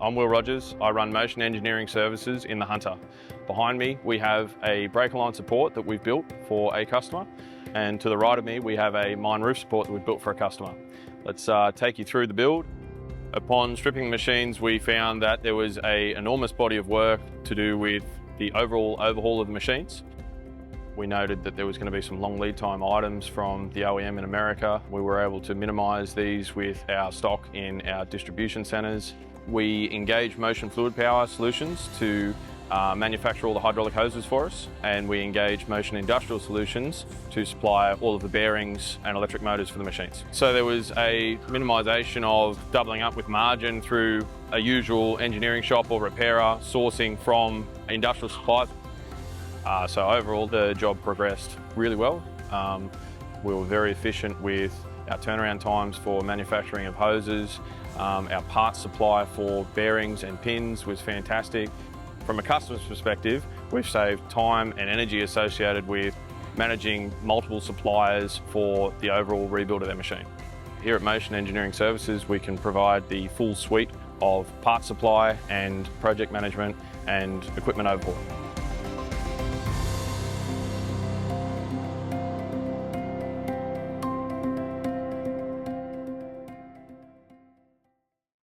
I'm Will Rogers. I run motion engineering services in the Hunter. Behind me, we have a breaker line support that we've built for a customer. And to the right of me, we have a mine roof support that we've built for a customer. Let's take you through the build. Upon stripping the machines, we found that there was an enormous body of work to do with the overall overhaul of the machines. We noted that there was going to be some long lead time items from the OEM in America. We were able to minimise these with our stock in our distribution centres. We engaged Motion Fluid Power Solutions to manufacture all the hydraulic hoses for us, and we engaged Motion Industrial Solutions to supply all of the bearings and electric motors for the machines. So there was a minimisation of doubling up with margin through a usual engineering shop or repairer sourcing from industrial suppliers. So overall the job progressed really well. We were very efficient with our turnaround times for manufacturing of hoses. Our parts supply for bearings and pins was fantastic. From a customer's perspective, we've saved time and energy associated with managing multiple suppliers for the overall rebuild of their machine. Here at Motion Engineering Services, we can provide the full suite of parts supply and project management and equipment overhaul.